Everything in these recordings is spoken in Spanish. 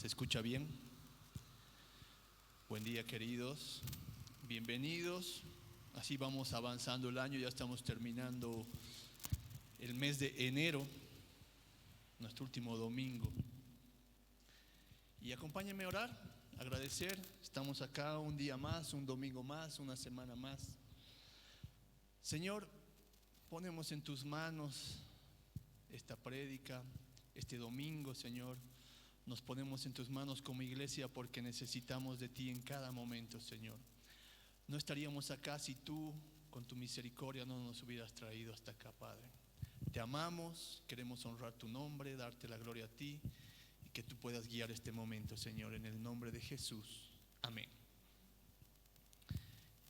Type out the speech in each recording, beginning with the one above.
¿Se escucha bien? Buen día, queridos. Bienvenidos. Así vamos avanzando el año, ya estamos terminando el mes de enero, nuestro último domingo. Y acompáñenme a orar, agradecer. Estamos acá un día más, un domingo más, una semana más. Señor, ponemos en tus manos esta prédica, este domingo, Señor. Nos ponemos en tus manos como iglesia porque necesitamos de ti en cada momento, Señor. No estaríamos acá si tú, con tu misericordia, no nos hubieras traído hasta acá, Padre. Te amamos, queremos honrar tu nombre, darte la gloria a ti y que tú puedas guiar este momento, Señor, en el nombre de Jesús. Amén.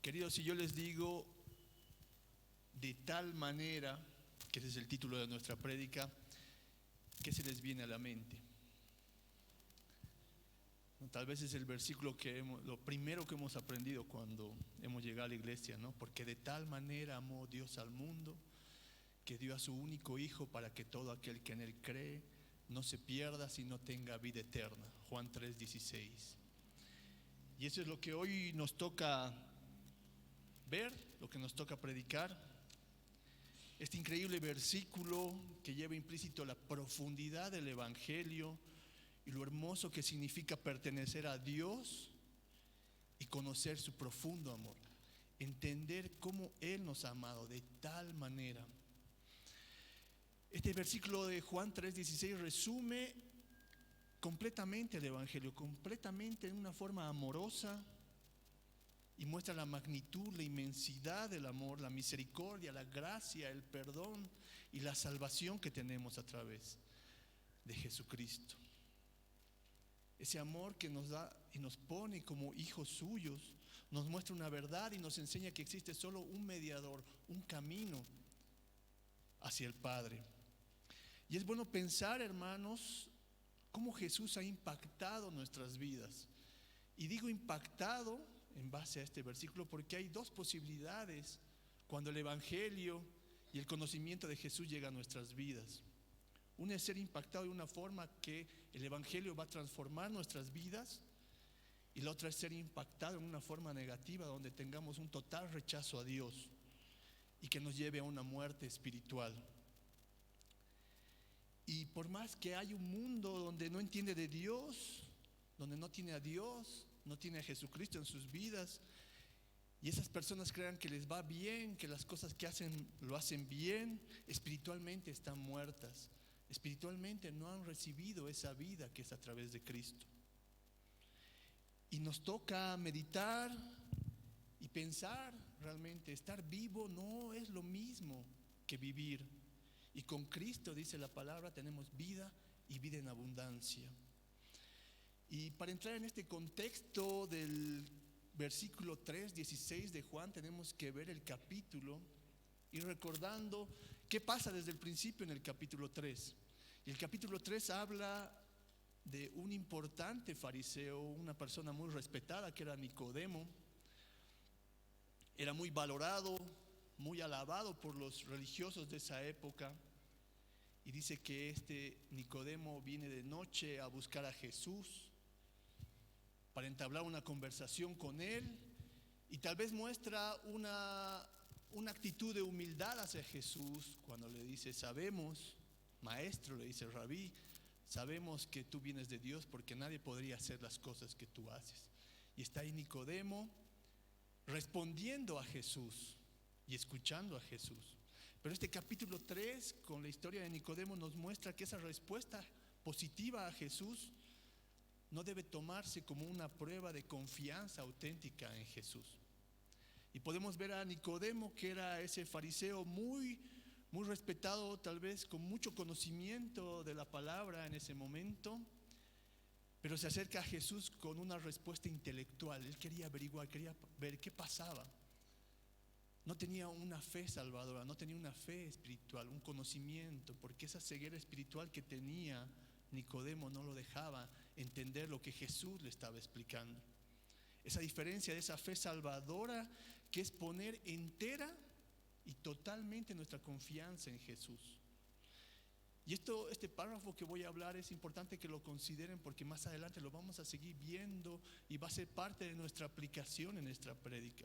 Queridos, si yo les digo de tal manera, que ese es el título de nuestra prédica, ¿qué se les viene a la mente? Tal vez es el versículo lo primero que hemos aprendido cuando hemos llegado a la iglesia, ¿no? Porque de tal manera amó Dios al mundo que dio a su único Hijo para que todo aquel que en Él cree no se pierda, sino tenga vida eterna. Juan 3:16. Y eso es lo que hoy nos toca ver, lo que nos toca predicar. Este increíble versículo que lleva implícito la profundidad del Evangelio y lo hermoso que significa pertenecer a Dios y conocer su profundo amor, entender cómo Él nos ha amado de tal manera. Este versículo de Juan 3:16 resume completamente el Evangelio, completamente en una forma amorosa, y muestra la magnitud, la inmensidad del amor, la misericordia, la gracia, el perdón y la salvación que tenemos a través de Jesucristo. Ese amor que nos da y nos pone como hijos suyos, nos muestra una verdad y nos enseña que existe solo un mediador, un camino hacia el Padre. Y es bueno pensar, hermanos, cómo Jesús ha impactado nuestras vidas. Y digo impactado en base a este versículo porque hay dos posibilidades cuando el Evangelio y el conocimiento de Jesús llega a nuestras vidas. Una es ser impactado de una forma que el Evangelio va a transformar nuestras vidas, y la otra es ser impactado en una forma negativa donde tengamos un total rechazo a Dios y que nos lleve a una muerte espiritual. Y por más que hay un mundo donde no entiende de Dios, donde no tiene a Dios, no tiene a Jesucristo en sus vidas, y esas personas crean que les va bien, que las cosas que hacen lo hacen bien, espiritualmente están muertas. Espiritualmente no han recibido esa vida que es a través de Cristo. Y nos toca meditar y pensar realmente, estar vivo no es lo mismo que vivir. Y con Cristo, dice la palabra, tenemos vida y vida en abundancia. Y para entrar en este contexto del versículo 3:16 de Juan, tenemos que ver el capítulo y recordando qué pasa desde el principio en el capítulo 3. Y el capítulo 3 habla de un importante fariseo, una persona muy respetada que era Nicodemo. Era muy valorado, muy alabado por los religiosos de esa época. Y dice que este Nicodemo viene de noche a buscar a Jesús para entablar una conversación con él, y tal vez muestra una actitud de humildad hacia Jesús cuando le dice: sabemos, maestro, le dice rabí, sabemos que tú vienes de Dios porque nadie podría hacer las cosas que tú haces. Y está ahí Nicodemo respondiendo a Jesús y escuchando a Jesús. Pero este capítulo 3 con la historia de Nicodemo nos muestra que esa respuesta positiva a Jesús no debe tomarse como una prueba de confianza auténtica en Jesús. Y podemos ver a Nicodemo, que era ese fariseo muy respetado, tal vez con mucho conocimiento de la palabra en ese momento, pero se acerca a Jesús con una respuesta intelectual. Él quería averiguar, quería ver qué pasaba. No tenía una fe salvadora, no tenía una fe espiritual, un conocimiento, porque esa ceguera espiritual que tenía Nicodemo no lo dejaba entender lo que Jesús le estaba explicando. Esa diferencia de esa fe salvadora, que es poner entera y totalmente nuestra confianza en Jesús. Y este párrafo que voy a hablar es importante que lo consideren, porque más adelante lo vamos a seguir viendo y va a ser parte de nuestra aplicación en nuestra prédica.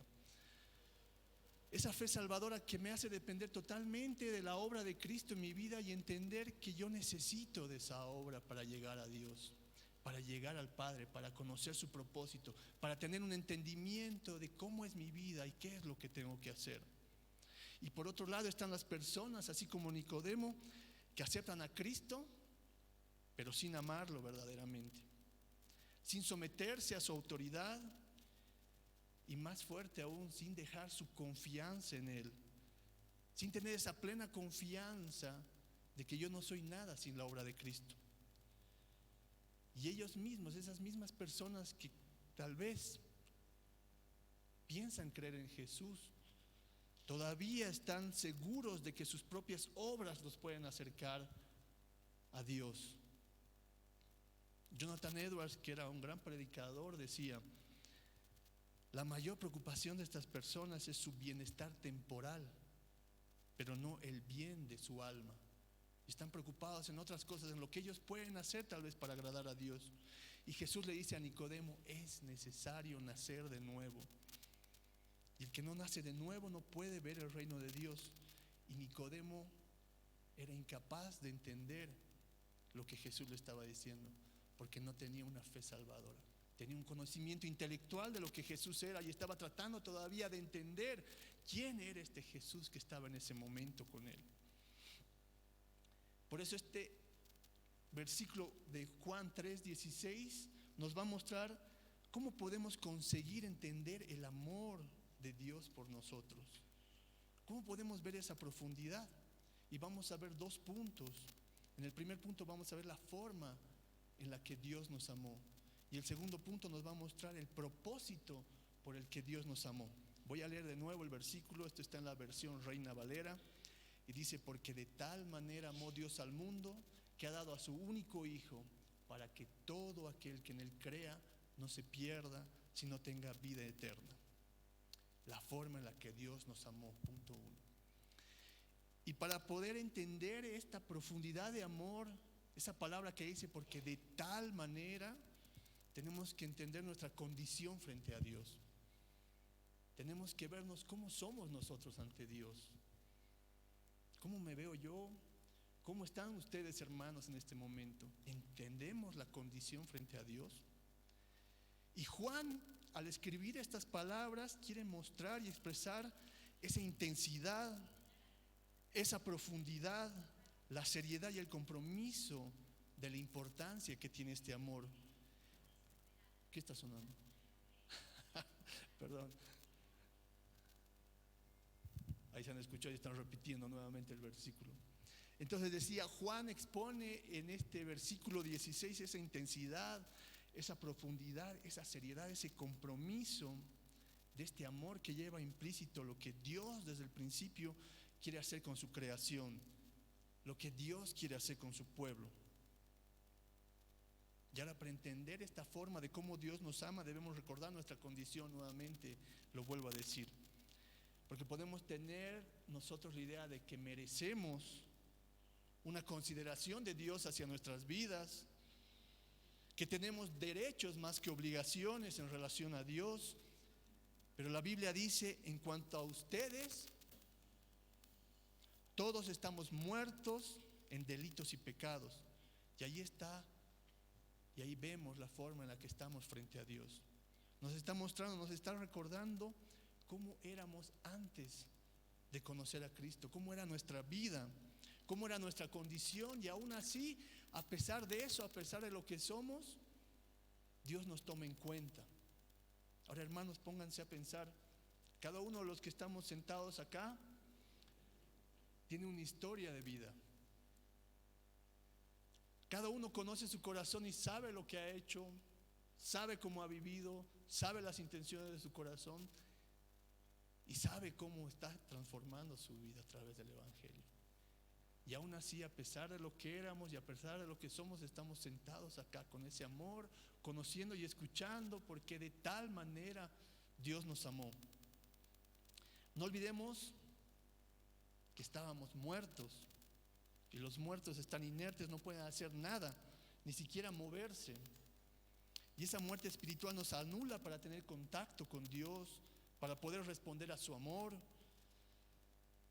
Esa fe salvadora que me hace depender totalmente de la obra de Cristo en mi vida y entender que yo necesito de esa obra para llegar a Dios, para llegar al Padre, para conocer su propósito, para tener un entendimiento de cómo es mi vida y qué es lo que tengo que hacer. Y por otro lado están las personas, así como Nicodemo, que aceptan a Cristo, pero sin amarlo verdaderamente, sin someterse a su autoridad y, más fuerte aún, sin dejar su confianza en Él, sin tener esa plena confianza de que yo no soy nada sin la obra de Cristo. Y ellos mismos, esas mismas personas que tal vez piensan creer en Jesús, todavía están seguros de que sus propias obras los pueden acercar a Dios. Jonathan Edwards, que era un gran predicador, decía: la mayor preocupación de estas personas es su bienestar temporal, pero no el bien de su alma. Están preocupados en otras cosas, en lo que ellos pueden hacer tal vez para agradar a Dios. Y Jesús le dice a Nicodemo: es necesario nacer de nuevo. Y el que no nace de nuevo no puede ver el reino de Dios. Y Nicodemo era incapaz de entender lo que Jesús le estaba diciendo, porque no tenía una fe salvadora. Tenía un conocimiento intelectual de lo que Jesús era y estaba tratando todavía de entender quién era este Jesús que estaba en ese momento con él. Por eso este versículo de Juan 3:16 nos va a mostrar cómo podemos conseguir entender el amor de Dios por nosotros. ¿Cómo podemos ver esa profundidad? Y vamos a ver dos puntos. En el primer punto vamos a ver la forma en la que Dios nos amó. Y el segundo punto nos va a mostrar el propósito por el que Dios nos amó. Voy a leer de nuevo el versículo. Esto está en la versión Reina Valera. Y dice: porque de tal manera amó Dios al mundo, que ha dado a su único Hijo, para que todo aquel que en Él crea no se pierda, sino tenga vida eterna. La forma en la que Dios nos amó, punto uno. Y para poder entender esta profundidad de amor, esa palabra que dice porque de tal manera, tenemos que entender nuestra condición frente a Dios. Tenemos que vernos cómo somos nosotros ante Dios. ¿Cómo me veo yo? ¿Cómo están ustedes, hermanos, en este momento? ¿Entendemos la condición frente a Dios? Y Juan, al escribir estas palabras, quiere mostrar y expresar esa intensidad, esa profundidad, la seriedad y el compromiso de la importancia que tiene este amor. ¿Qué está sonando? Perdón. Ahí se han escuchado y están repitiendo nuevamente el versículo. Entonces decía, Juan expone en este versículo 16 esa intensidad, esa profundidad, esa seriedad, ese compromiso de este amor que lleva implícito lo que Dios desde el principio quiere hacer con su creación, lo que Dios quiere hacer con su pueblo. Y ahora, para entender esta forma de cómo Dios nos ama, debemos recordar nuestra condición nuevamente, lo vuelvo a decir. Porque podemos tener nosotros la idea de que merecemos una consideración de Dios hacia nuestras vidas, que tenemos derechos más que obligaciones en relación a Dios. Pero la Biblia dice: en cuanto a ustedes, todos estamos muertos en delitos y pecados. Y ahí está, y ahí vemos la forma en la que estamos frente a Dios. Nos está mostrando, nos está recordando cómo éramos antes de conocer a Cristo, cómo era nuestra vida, cómo era nuestra condición. Y aún así, a pesar de eso, a pesar de lo que somos, Dios nos toma en cuenta. Ahora, hermanos, pónganse a pensar. Cada uno de los que estamos sentados acá tiene una historia de vida. Cada uno conoce su corazón y sabe lo que ha hecho, sabe cómo ha vivido, sabe las intenciones de su corazón y sabe cómo está transformando su vida a través del Evangelio. Y aún así, a pesar de lo que éramos y a pesar de lo que somos, estamos sentados acá con ese amor, conociendo y escuchando, porque de tal manera Dios nos amó. No olvidemos que estábamos muertos Y los muertos están inertes, no pueden hacer nada, ni siquiera moverse. Y esa muerte espiritual nos anula para tener contacto con Dios, para poder responder a su amor.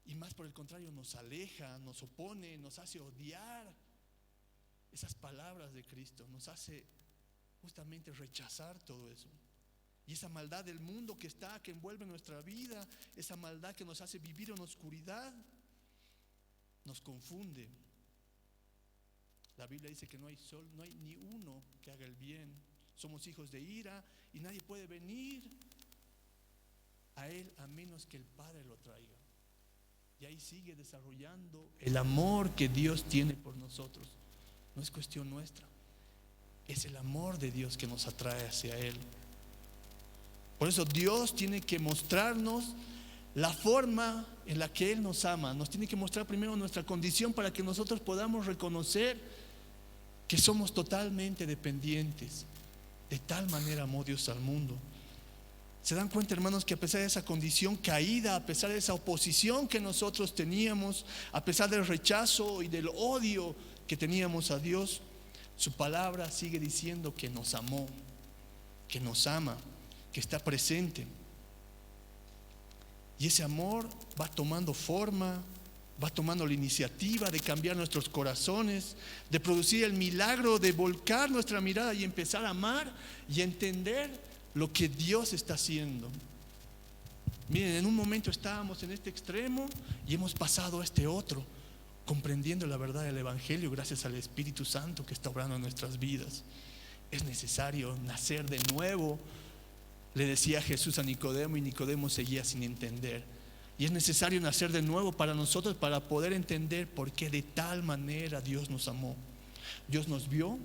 Y más por el contrario, nos aleja, nos opone, nos hace odiar esas palabras de Cristo, nos hace justamente rechazar todo eso. Y esa maldad del mundo que envuelve nuestra vida, esa maldad que nos hace vivir en oscuridad, nos confunde. La Biblia dice que no hay sol, no hay ni uno que haga el bien. Somos hijos de ira y nadie puede venir a Él a menos que el Padre lo traiga. Y ahí sigue desarrollando el amor que Dios tiene por nosotros. No es cuestión nuestra, es el amor de Dios que nos atrae hacia Él. Por eso Dios tiene que mostrarnos la forma en la que Él nos ama. Nos tiene que mostrar primero nuestra condición para que nosotros podamos reconocer que somos totalmente dependientes. De tal manera amó Dios al mundo. ¿Se dan cuenta, hermanos, que a pesar de esa condición caída, a pesar de esa oposición que nosotros teníamos, a pesar del rechazo y del odio que teníamos a Dios, su palabra sigue diciendo que nos amó, que nos ama, que está presente? Y ese amor va tomando forma, va tomando la iniciativa de cambiar nuestros corazones, de producir el milagro de volcar nuestra mirada y empezar a amar y entender lo que Dios está haciendo. Miren, en un momento estábamos en este extremo y hemos pasado a este otro, comprendiendo la verdad del Evangelio gracias al Espíritu Santo que está obrando en nuestras vidas. Es necesario nacer de nuevo, le decía Jesús a Nicodemo, y Nicodemo seguía sin entender. Y es necesario nacer de nuevo para nosotros, para poder entender por qué de tal manera Dios nos amó. Dios nos vio,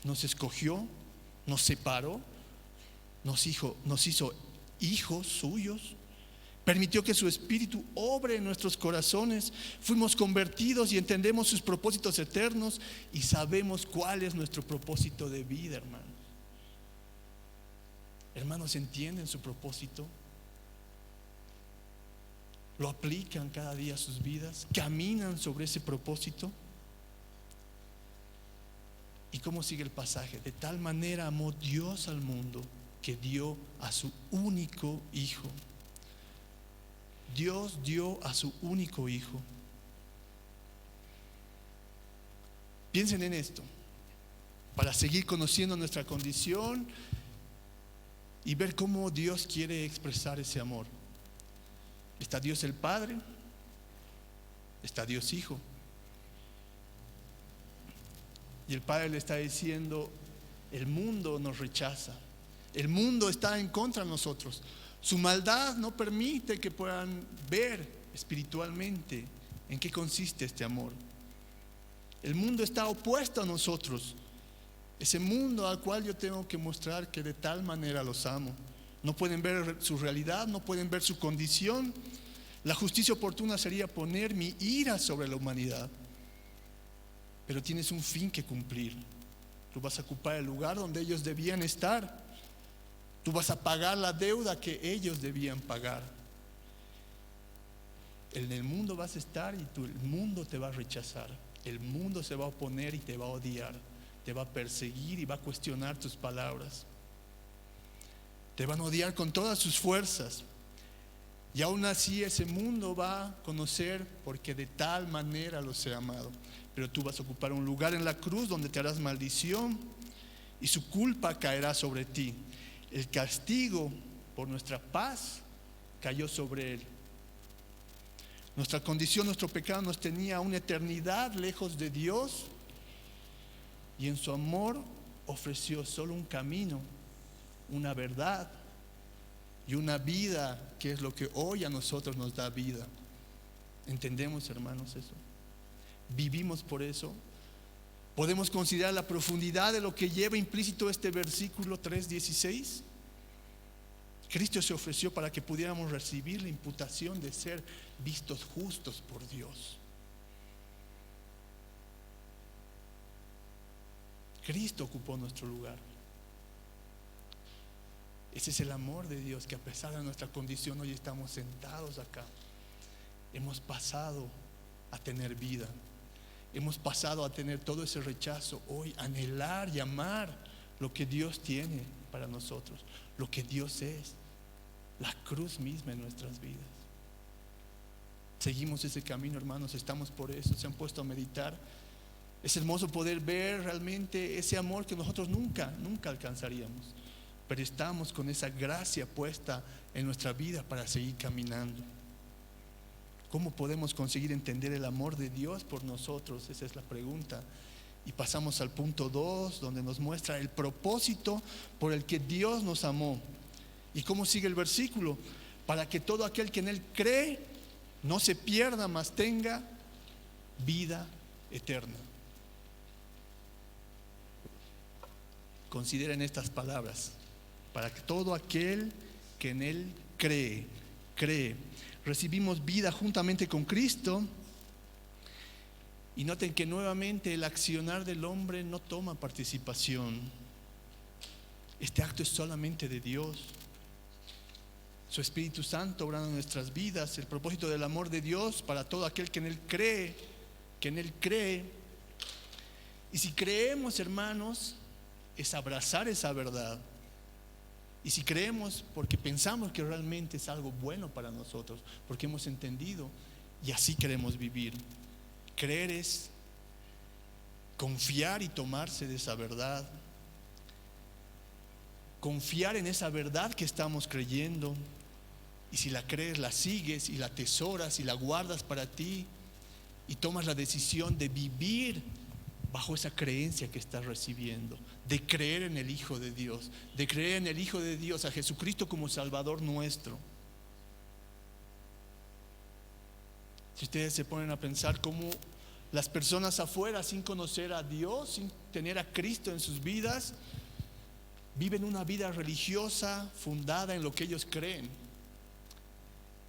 nos escogió, nos separó, nos hizo hijos suyos, permitió que su Espíritu obre en nuestros corazones, fuimos convertidos y entendemos sus propósitos eternos y sabemos cuál es nuestro propósito de vida, hermanos. Hermanos, ¿entienden su propósito? ¿Lo aplican cada día a sus vidas? ¿Caminan sobre ese propósito? ¿Y cómo sigue el pasaje? De tal manera amó Dios al mundo que dio a su único Hijo. Dios dio a su único Hijo. Piensen en esto, para seguir conociendo nuestra condición y ver cómo Dios quiere expresar ese amor. Está Dios el Padre, está Dios Hijo. Y el Padre le está diciendo: el mundo nos rechaza, el mundo está en contra de nosotros. Su maldad no permite que puedan ver espiritualmente en qué consiste este amor. El mundo está opuesto a nosotros, ese mundo al cual yo tengo que mostrar que de tal manera los amo. No pueden ver su realidad, no pueden ver su condición. La justicia oportuna sería poner mi ira sobre la humanidad, pero tienes un fin que cumplir. Tú vas a ocupar el lugar donde ellos debían estar. Tú vas a pagar la deuda que ellos debían pagar. En el mundo vas a estar y el mundo te va a rechazar. El mundo se va a oponer y te va a odiar. Te va a perseguir y va a cuestionar tus palabras. Te van a odiar con todas sus fuerzas. Y aún así ese mundo va a conocer porque de tal manera los he amado. Pero tú vas a ocupar un lugar en la cruz donde te harás maldición y su culpa caerá sobre ti. El castigo por nuestra paz cayó sobre él. Nuestra condición, nuestro pecado nos tenía una eternidad lejos de Dios, y en su amor ofreció solo un camino, una verdad y una vida, que es lo que hoy a nosotros nos da vida. ¿Entendemos, hermanos, eso? ¿Vivimos por eso? ¿Podemos considerar la profundidad de lo que lleva implícito este versículo 3:16? Cristo se ofreció para que pudiéramos recibir la imputación de ser vistos justos por Dios. Cristo ocupó nuestro lugar. Ese es el amor de Dios, que a pesar de nuestra condición hoy estamos sentados acá. Hemos pasado a tener vida. hemos pasado a tener todo ese rechazo, hoy anhelar y amar lo que Dios tiene para nosotros, lo que Dios es, la cruz misma en nuestras vidas. Seguimos ese camino, hermanos, estamos por eso, se han puesto a meditar. Es hermoso poder ver realmente ese amor que nosotros nunca alcanzaríamos, pero estamos con esa gracia puesta en nuestra vida para seguir caminando. ¿Cómo podemos conseguir entender el amor de Dios por nosotros? Esa es la pregunta. Y pasamos al punto 2, donde nos muestra el propósito por el que Dios nos amó. ¿Y cómo sigue el versículo? Para que todo aquel que en Él cree no se pierda, mas tenga vida eterna. Consideren estas palabras: para que todo aquel que en Él cree. Recibimos vida juntamente con Cristo. Y noten que nuevamente el accionar del hombre no toma participación. Este acto es solamente de Dios. Su Espíritu Santo obrando en nuestras vidas. El propósito del amor de Dios para todo aquel que en Él cree. Y si creemos, hermanos, es abrazar esa verdad. Y si creemos porque pensamos que realmente es algo bueno para nosotros, porque hemos entendido y así queremos vivir. Creer es confiar y tomarse de esa verdad. Confiar en esa verdad que estamos creyendo. Y si la crees, la sigues y la atesoras y la guardas para ti. Y tomas la decisión de vivir bajo esa creencia que estás recibiendo, de creer en el Hijo de Dios, de creer en el Hijo de Dios, a Jesucristo como Salvador nuestro. Si ustedes se ponen a pensar cómo las personas afuera, sin conocer a Dios, sin tener a Cristo en sus vidas, viven una vida religiosa fundada en lo que ellos creen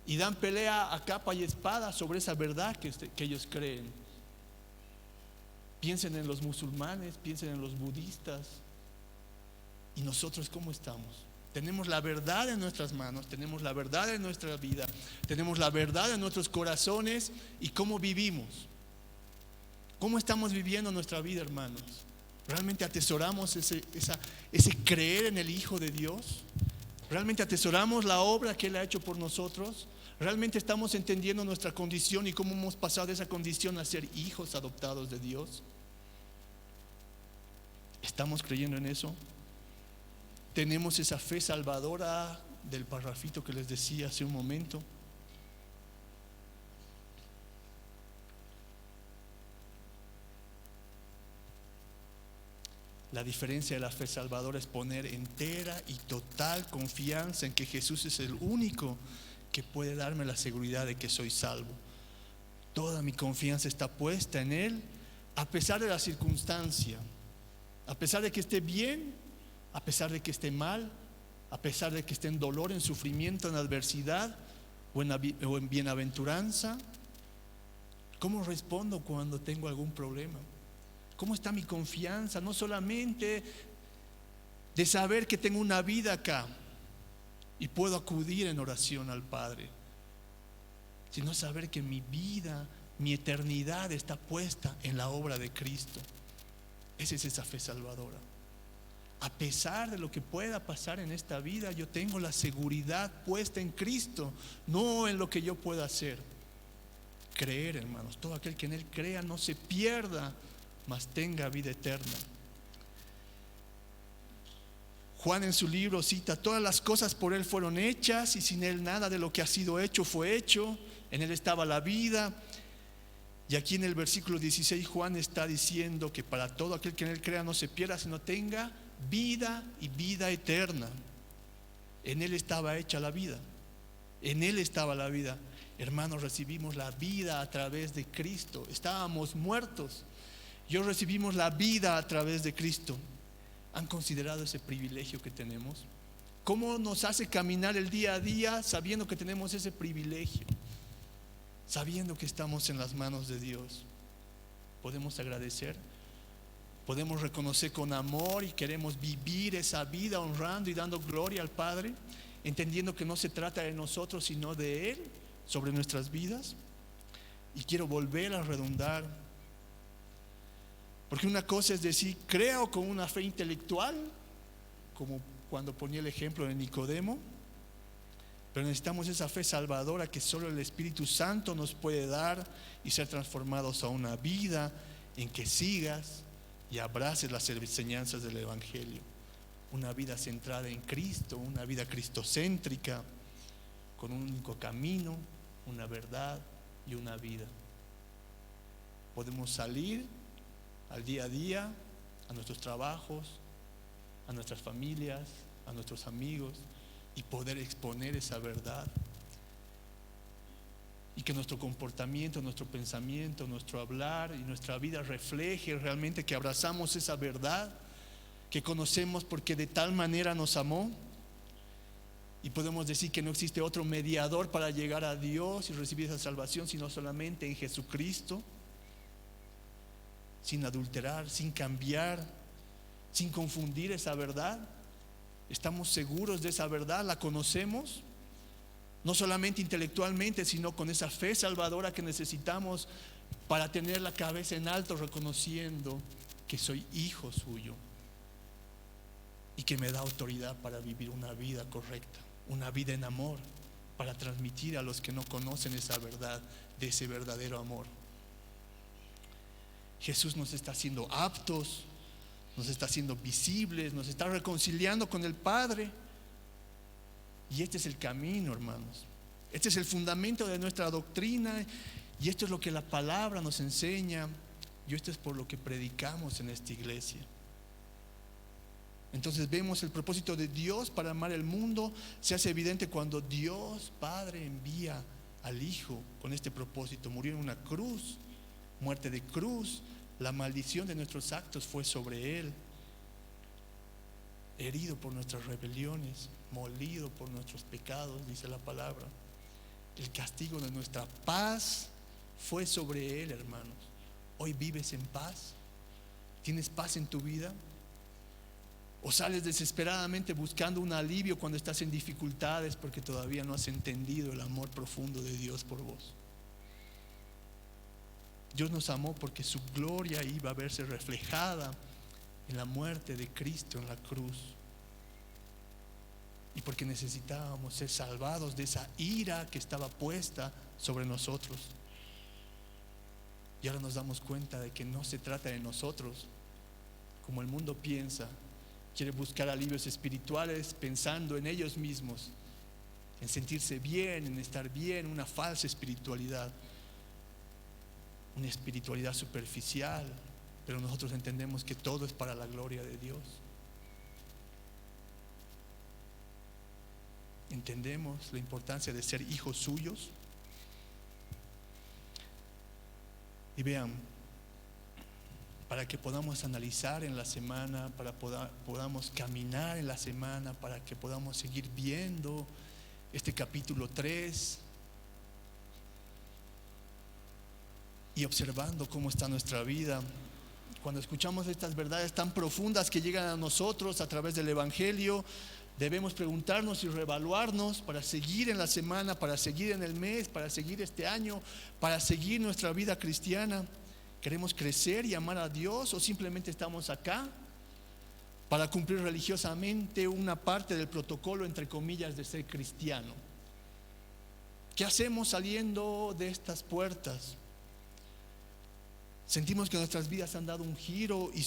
y dan pelea a capa y espada sobre esa verdad que ellos creen. Piensen en los musulmanes, piensen en los budistas. ¿Y nosotros cómo estamos? Tenemos la verdad en nuestras manos, tenemos la verdad en nuestra vida, tenemos la verdad en nuestros corazones. ¿Y cómo vivimos? ¿Cómo estamos viviendo nuestra vida, hermanos? ¿Realmente atesoramos ese creer en el Hijo de Dios? ¿Realmente atesoramos la obra que Él ha hecho por nosotros? ¿Realmente estamos entendiendo nuestra condición y cómo hemos pasado de esa condición a ser hijos adoptados de Dios? ¿Estamos creyendo en eso? ¿Tenemos esa fe salvadora del parrafito que les decía hace un momento? La diferencia de la fe salvadora es poner entera y total confianza en que Jesús es el único que puede darme la seguridad de que soy salvo. Toda mi confianza está puesta en Él, a pesar de la circunstancia, a pesar de que esté bien, a pesar de que esté mal, a pesar de que esté en dolor, en sufrimiento, en adversidad o en bienaventuranza. ¿Cómo respondo cuando tengo algún problema? ¿Cómo está mi confianza? No solamente de saber que tengo una vida acá y puedo acudir en oración al Padre, sino saber que mi vida, mi eternidad está puesta en la obra de Cristo. Esa es esa fe salvadora. A pesar de lo que pueda pasar en esta vida, yo tengo la seguridad puesta en Cristo, no en lo que yo pueda hacer. Creer, hermanos, todo aquel que en Él crea no se pierda, mas tenga vida eterna. Juan en su libro cita: todas las cosas por Él fueron hechas y sin Él nada de lo que ha sido hecho fue hecho. En Él estaba la vida. Y aquí en el versículo 16 Juan está diciendo que para todo aquel que en Él crea no se pierda, sino tenga vida y vida eterna. En Él estaba hecha la vida, en Él estaba la vida. Hermanos, recibimos la vida a través de Cristo. Estábamos muertos y hoy recibimos la vida a través de Cristo. ¿Han considerado ese privilegio que tenemos? ¿Cómo nos hace caminar el día a día sabiendo que tenemos ese privilegio? Sabiendo que estamos en las manos de Dios. ¿Podemos agradecer? ¿Podemos reconocer con amor y queremos vivir esa vida honrando y dando gloria al Padre? Entendiendo que no se trata de nosotros sino de Él sobre nuestras vidas. Y quiero volver a redundar: Porque una cosa es decir, creo con una fe intelectual, como cuando ponía el ejemplo de Nicodemo, pero necesitamos esa fe salvadora que solo el Espíritu Santo nos puede dar y ser transformados a una vida en que sigas y abraces las enseñanzas del Evangelio. Una vida centrada en Cristo, una vida cristocéntrica, con un único camino, una verdad y una vida. Podemos salir al día a día, a nuestros trabajos, a nuestras familias, a nuestros amigos, y poder exponer esa verdad. Y que nuestro comportamiento, nuestro pensamiento, nuestro hablar y nuestra vida refleje realmente que abrazamos esa verdad, que conocemos porque de tal manera nos amó. Y podemos decir que no existe otro mediador para llegar a Dios y recibir esa salvación, sino solamente en Jesucristo, sin adulterar, sin cambiar, sin confundir esa verdad. Estamos seguros de esa verdad, la conocemos, no solamente intelectualmente, sino con esa fe salvadora que necesitamos para tener la cabeza en alto, reconociendo que soy hijo suyo y que me da autoridad para vivir una vida correcta, una vida en amor, para transmitir a los que no conocen esa verdad, de ese verdadero amor. Jesús nos está haciendo aptos, nos está haciendo visibles, nos está reconciliando con el Padre. Y este es el camino, hermanos. Este es el fundamento de nuestra doctrina. Y esto es lo que la palabra nos enseña. Y esto es por lo que predicamos en esta iglesia. Entonces vemos el propósito de Dios para amar el mundo. Se hace evidente cuando Dios Padre envía al Hijo con este propósito. Murió en una cruz, muerte de cruz. La maldición de nuestros actos fue sobre Él, herido por nuestras rebeliones, molido por nuestros pecados, dice la palabra. El castigo de nuestra paz fue sobre Él, hermanos. Hoy vives en paz. ¿Tienes paz en tu vida? ¿O sales desesperadamente buscando un alivio cuando estás en dificultades porque todavía no has entendido el amor profundo de Dios por vos? Dios nos amó porque su gloria iba a verse reflejada en la muerte de Cristo en la cruz, y porque necesitábamos ser salvados de esa ira que estaba puesta sobre nosotros. Y ahora nos damos cuenta de que no se trata de nosotros como el mundo piensa. Quiere buscar alivios espirituales pensando en ellos mismos, en sentirse bien, en estar bien, una falsa espiritualidad, una espiritualidad superficial. Pero nosotros entendemos que todo es para la gloria de Dios. Entendemos la importancia de ser hijos suyos. Y vean, para que podamos analizar en la semana, para podamos caminar en la semana, para que podamos seguir viendo este capítulo 3 y observando cómo está nuestra vida. Cuando escuchamos estas verdades tan profundas que llegan a nosotros a través del Evangelio, debemos preguntarnos y reevaluarnos para seguir en la semana, para seguir en el mes, para seguir este año, para seguir nuestra vida cristiana. ¿Queremos crecer y amar a Dios o simplemente estamos acá para cumplir religiosamente una parte del protocolo, entre comillas, de ser cristiano? ¿Qué hacemos saliendo de estas puertas? ¿Sentimos que nuestras vidas han dado un giro y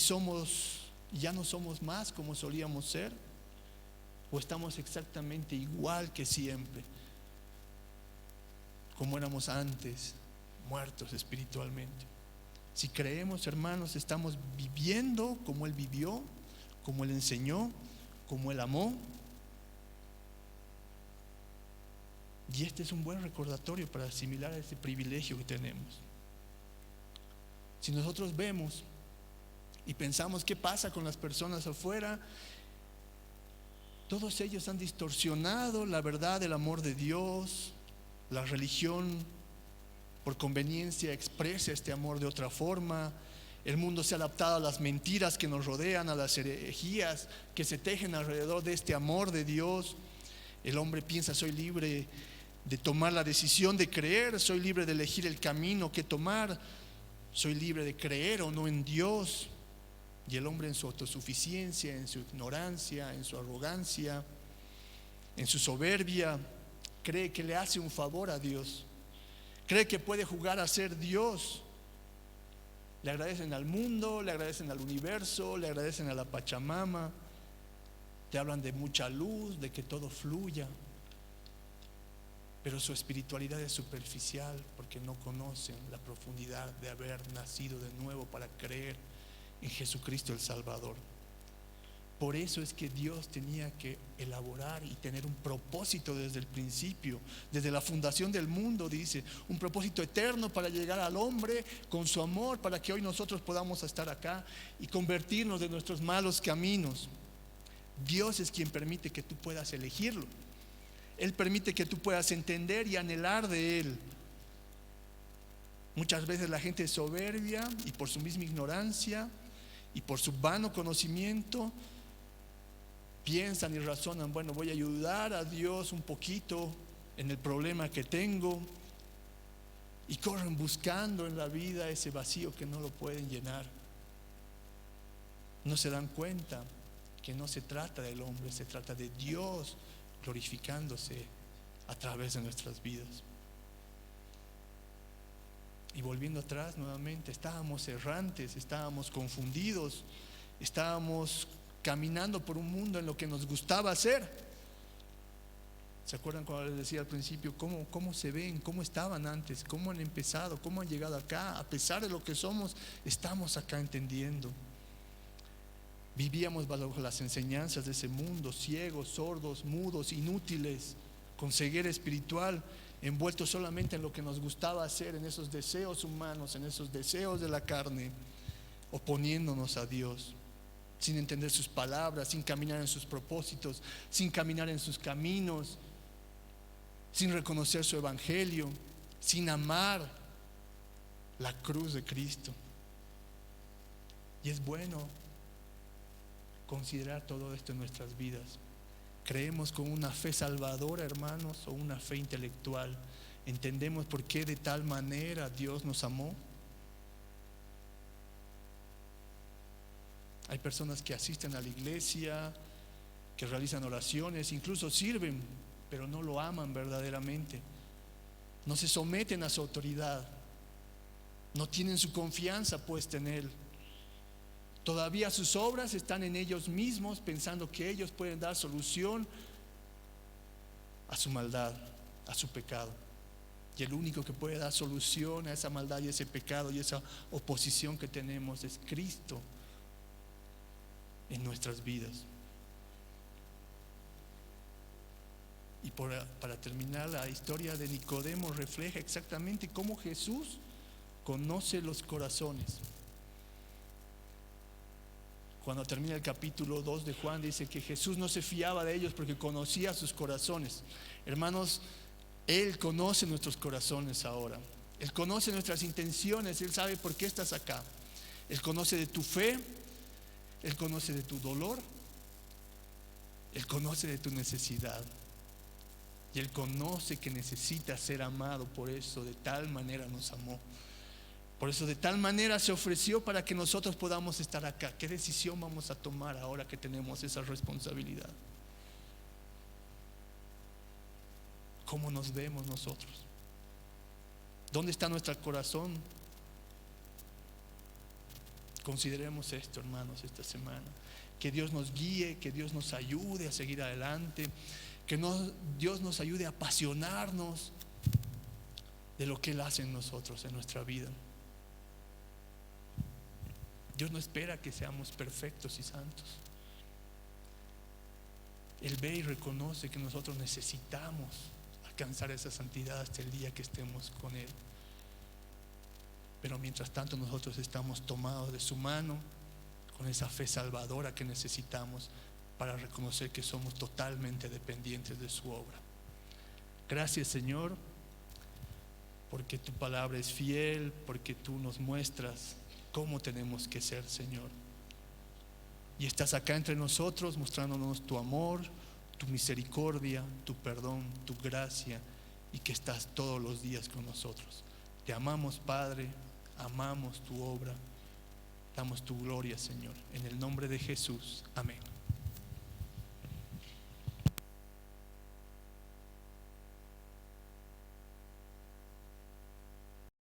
ya no somos más como solíamos ser? ¿O estamos exactamente igual que siempre, como éramos antes, muertos espiritualmente? Si creemos, hermanos, estamos viviendo como Él vivió, como Él enseñó, como Él amó. Y este es un buen recordatorio para asimilar ese privilegio que tenemos. Si nosotros vemos y pensamos qué pasa con las personas afuera, todos ellos han distorsionado la verdad del amor de Dios. La religión por conveniencia expresa este amor de otra forma. El mundo se ha adaptado a las mentiras que nos rodean, a las herejías que se tejen alrededor de este amor de Dios. El hombre piensa: soy libre de tomar la decisión de creer, soy libre de elegir el camino que tomar, soy libre de creer o no en Dios. Y el hombre en su autosuficiencia, en su ignorancia, en su arrogancia, en su soberbia, cree que le hace un favor a Dios. Cree que puede jugar a ser Dios. Le agradecen al mundo, le agradecen al universo, le agradecen a la Pachamama. Te hablan de mucha luz, de que todo fluya. Pero su espiritualidad es superficial porque no conocen la profundidad de haber nacido de nuevo para creer en Jesucristo el Salvador. Por eso es que Dios tenía que elaborar y tener un propósito desde el principio, desde la fundación del mundo, dice, un propósito eterno para llegar al hombre con su amor, para que hoy nosotros podamos estar acá y convertirnos de nuestros malos caminos. Dios es quien permite que tú puedas elegirlo. Él permite que tú puedas entender y anhelar de Él. Muchas veces la gente es soberbia y por su misma ignorancia y por su vano conocimiento piensan y razonan, bueno, voy a ayudar a Dios un poquito en el problema que tengo, y corren buscando en la vida ese vacío que no lo pueden llenar. No se dan cuenta que no se trata del hombre, se trata de Dios glorificándose a través de nuestras vidas. Y volviendo atrás nuevamente, estábamos errantes, estábamos confundidos, estábamos caminando por un mundo en lo que nos gustaba hacer. ¿Se acuerdan cuando les decía al principio cómo se ven, cómo estaban antes, cómo han empezado, cómo han llegado acá? A pesar de lo que somos, estamos acá entendiendo. Vivíamos bajo las enseñanzas de ese mundo, ciegos, sordos, mudos, inútiles, con ceguera espiritual, envueltos solamente en lo que nos gustaba hacer, en esos deseos humanos, en esos deseos de la carne, oponiéndonos a Dios, sin entender sus palabras, sin caminar en sus propósitos, sin caminar en sus caminos, sin reconocer su evangelio, sin amar la cruz de Cristo. Y es bueno considerar todo esto en nuestras vidas. ¿Creemos con una fe salvadora, hermanos, o una fe intelectual? ¿Entendemos por qué de tal manera Dios nos amó? Hay personas que asisten a la iglesia, que realizan oraciones, incluso sirven, pero no lo aman verdaderamente. No se someten a su autoridad, no tienen su confianza puesta en Él. Todavía sus obras están en ellos mismos, pensando que ellos pueden dar solución a su maldad, a su pecado. Y el único que puede dar solución a esa maldad y ese pecado y esa oposición que tenemos es Cristo en nuestras vidas. Y para terminar, la historia de Nicodemo refleja exactamente cómo Jesús conoce los corazones. Cuando termina el capítulo 2 de Juan, dice que Jesús no se fiaba de ellos porque conocía sus corazones. Hermanos, Él conoce nuestros corazones ahora. Él conoce nuestras intenciones. Él sabe por qué estás acá. Él conoce de tu fe. Él conoce de tu dolor. Él conoce de tu necesidad. Y Él conoce que necesitas ser amado. Por eso de tal manera nos amó. Por eso de tal manera se ofreció para que nosotros podamos estar acá. ¿Qué decisión vamos a tomar ahora que tenemos esa responsabilidad? ¿Cómo nos vemos nosotros? ¿Dónde está nuestro corazón? Consideremos esto, hermanos, esta semana. Que Dios nos guíe, que Dios nos ayude a seguir adelante, que Dios nos ayude a apasionarnos de lo que Él hace en nosotros, en nuestra vida. Dios no espera que seamos perfectos y santos. Él ve y reconoce que nosotros necesitamos alcanzar esa santidad hasta el día que estemos con Él. Pero mientras tanto nosotros estamos tomados de su mano con esa fe salvadora que necesitamos para reconocer que somos totalmente dependientes de su obra. Gracias, Señor, porque tu palabra es fiel, porque tú nos muestras cómo tenemos que ser, Señor. Y estás acá entre nosotros mostrándonos tu amor, tu misericordia, tu perdón, tu gracia, y que estás todos los días con nosotros. Te amamos, Padre, amamos tu obra. compartamos tu gloria, Señor. En el nombre de Jesús. Amén.